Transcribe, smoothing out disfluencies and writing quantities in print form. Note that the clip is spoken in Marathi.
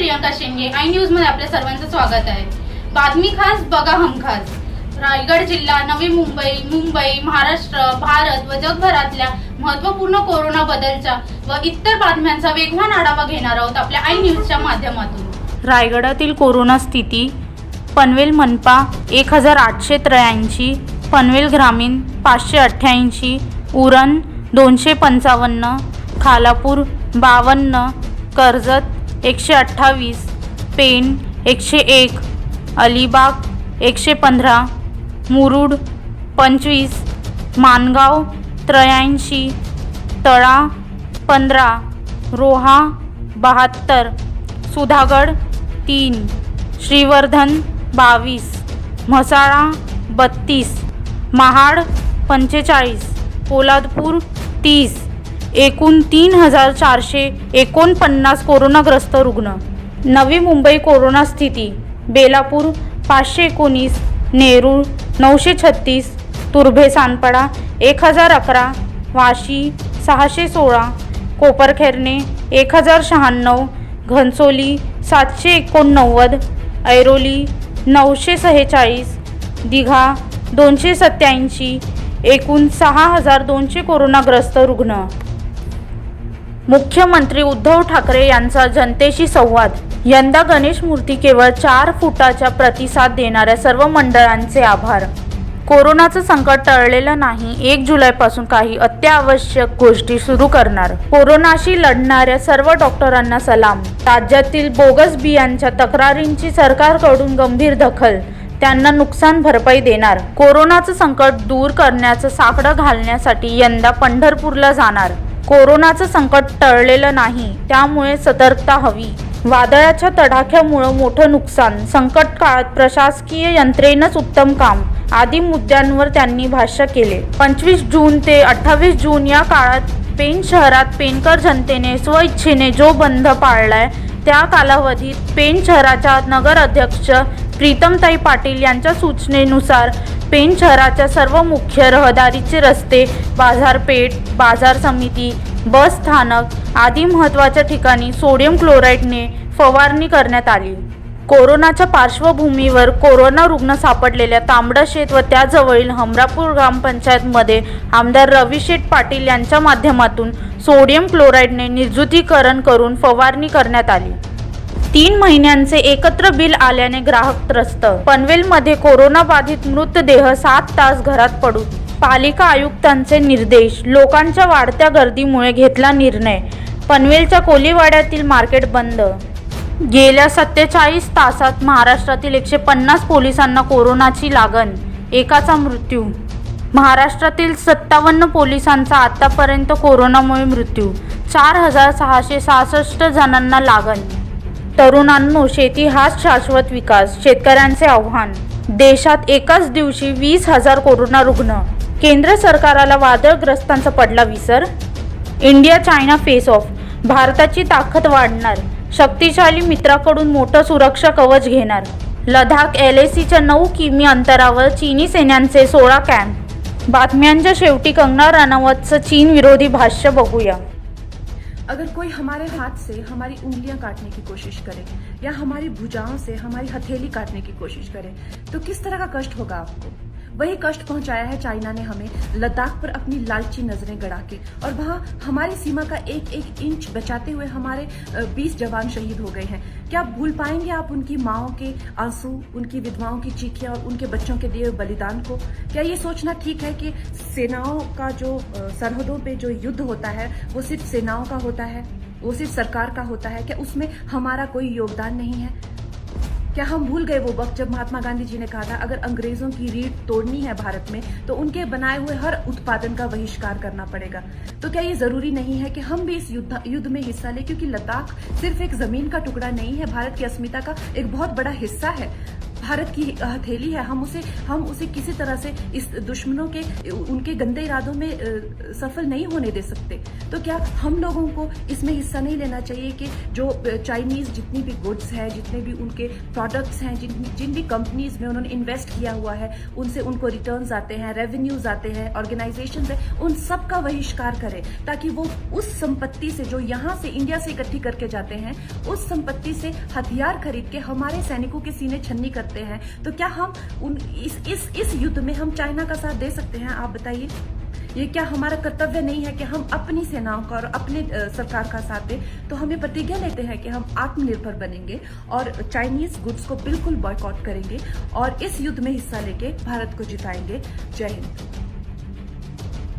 प्रियंका शेंगे, आई न्यूज मध्ये आपल्या सर्वांचं स्वागत आहे। बातमी खास बघा हमखास। रायगड जिल्हा, नवी मुंबई, महाराष्ट्र, भारत व जगभरातल्या महत्त्वपूर्ण कोरोना बद्दलच्या व इतर बातम्यांचा वेगवान आढावा घेणार आहोत आपल्या आई न्यूजच्या माध्यमातून। रायगडातील कोरोना स्थिती। पनवेल मनपा 1883, पनवेल ग्रामीण 588, उरण 255, खालापूर 52, कर्जत 128, पेण 101, अलिबाग 115, मुरुड 25, मानगाव 83, तळा 15, रोहा 72, सुधागड 3, श्रीवर्धन 22, म्हसाळा 32, महाड 45, पोलादपूर 30, एकूण 3449 कोरोनाग्रस्त रुग्ण। नवी मुंबई कोरोना स्थिती। बेलापूर 519, नेरूळ 936, तुर्भे सानपाडा 1011, वाशी 616, कोपरखैरणे 1096, घनसोली 789, ऐरोली 946, दिघा 287, एकूण 6200 कोरोनाग्रस्त रुग्ण। मुख्यमंत्री उद्धव ठाकरे यांचा जनतेशी संवाद। यंदा गणेश मूर्ती केवळ 4 फुटाच्या प्रतिसाद देणाऱ्या सर्व मंडळांचे आभार। कोरोनाचं संकट टळलेलं नाही, 1 जुलैपासून काही अत्यावश्यक गोष्टी सुरू करणार। कोरोनाशी लढणाऱ्या सर्व डॉक्टरांना सलाम। राज्यातील बोगस बियांच्या तक्रारींची सरकारकडून गंभीर दखल, त्यांना नुकसान भरपाई देणार। कोरोनाचं संकट दूर करण्याचं साकडं घालण्यासाठी यंदा पंढरपूरला जाणार। कोरोनाचं संकट टळलेलं नाही, त्यामुळे सतर्कता हवी। वादळाच्या तडाख्यामुळे मोठं नुकसान, संकट काळात प्रशासकीय यंत्रणेनंच उत्तम काम आदी मुद्द्यांवर त्यांनी भाष्य केले। 25 जून ते 28 जून या काळात पेण शहरात पेणकर जनतेने स्वइच्छेने जो बंद पाळलाय, त्या कालावधीत पेण शहराच्या नगर अध्यक्ष प्रीतमताई पाटील यांच्या सूचनेनुसार पेण शहराच्या सर्व मुख्य रहदारीचे रस्ते, बाजारपेठ, बाजार समिती, बस स्थानक आदी महत्त्वाच्या ठिकाणी सोडियम क्लोराईडने फवारणी करण्यात आली। कोरोनाच्या पार्श्वभूमीवर कोरोना रुग्ण सापडलेल्या तांबडशेत व त्याजवळील हमरापूर ग्रामपंचायतमध्ये आमदार रविशेठ पाटील यांच्या माध्यमातून सोडियम क्लोराईडने निर्जंतुकीकरण करून फवारणी करण्यात आली। 3 महिन्यांचे एकत्र बिल आल्याने ग्राहक त्रस्त। पनवेलमध्ये कोरोना बाधित मृतदेह 7 तास घरात पडून। पालिका आयुक्तांचे निर्देश, लोकांच्या वाढत्या गर्दीमुळे घेतला निर्णय। पनवेलच्या कोलीवाड्यातील मार्केट बंद। गेल्या 47 तासात महाराष्ट्रातील 150 पोलिसांना कोरोनाची लागण, एकाचा मृत्यू। महाराष्ट्रातील 57 पोलिसांचा आतापर्यंत कोरोनामुळे मृत्यू, 4666 जणांना लागण। तरुणांनो, शेती हाच शाश्वत विकास, शेतकऱ्यांचे आव्हान। देशात एकाच दिवशी 20,000 कोरोना रुग्ण। केंद्र सरकारला वादळग्रस्तांचा पडला विसर। इंडिया चायना फेस ऑफ, भारताची ताकद वाढणार, शक्तिशाली मित्राकडून मोठं सुरक्षा कवच घेणार। लडाख LACच्या 9 किमी अंतरावर चीनी सैन्यांचे 16 कॅम्प। बातम्यांच्या शेवटी कंगना रनौतचं चीन विरोधी भाष्य बघूया। अगर कोई हमारे हाथ से हमारी उंगलियां काटने की कोशिश करे या हमारी भुजाओं से हमारी हथेली काटने की कोशिश करे तो किस तरह का कष्ट होगा आपको। वही कष्ट पहुंचाया है चाइना ने हमें लद्दाख पर अपनी लालची नजरें गड़ा के, और वहां हमारी सीमा का एक एक इंच बचाते हुए हमारे 20 जवान शहीद हो गए हैं। क्या भूल पाएंगे आप उनकी माओं के आंसू, उनकी विधवाओं की चीखियां और उनके बच्चों के दिए बलिदान को। क्या ये सोचना ठीक है कि सेनाओं का जो सरहदों पे जो युद्ध होता है वो सिर्फ सेनाओं का होता है, वो सिर्फ सरकार का होता है? क्या उसमें हमारा कोई योगदान नहीं है? क्या हम भूल गए वो वक्त जब महात्मा गांधी जी ने कहा था अगर अंग्रेजों की रीढ़ तोड़नी है भारत में तो उनके बनाए हुए हर उत्पादन का बहिष्कार करना पड़ेगा। तो क्या ये जरूरी नहीं है कि हम भी इस युद्ध में हिस्सा लें, क्योंकि लद्दाख सिर्फ एक जमीन का टुकड़ा नहीं है, भारत की अस्मिता का एक बहुत बड़ा हिस्सा है। भारत की हथेली है, हम उसे किसी तरह से इस दुश्मनों के उनके गंदे इरादों में सफल नहीं होने दे सकते। तो क्या हम लोगों को इसमें हिस्सा नहीं लेना चाहिए कि जो चाइनीज जितनी भी गुड्स है, जितने भी उनके प्रोडक्ट्स हैं, जिन भी कंपनीज में उन्होंने इन्वेस्ट किया हुआ है, उनसे उनको रिटर्न्स आते हैं, रेवेन्यूज आते हैं, ऑर्गेनाइजेशन है, उन सब का बहिष्कार करें, ताकि वो उस संपत्ति से जो यहाँ से इंडिया से इकट्ठी करके जाते हैं, उस संपत्ति से हथियार खरीद के हमारे सैनिकों के सीने छन्नी करते हैं। तो क्या हम इस युद्ध में हम चाइना का साथ दे सकते हैं? आप बताइए, ये क्या हमारा कर्तव्य नहीं है कि हम अपनी सेनाओं का और अपने सरकार का साथ दें? तो हमें प्रतिज्ञा लेते हैं कि हम आत्मनिर्भर बनेंगे और चाइनीज गुड्स को बिल्कुल बॉयकॉट करेंगे और इस युद्ध में हिस्सा लेके भारत को जिताएंगे। जय हिंद।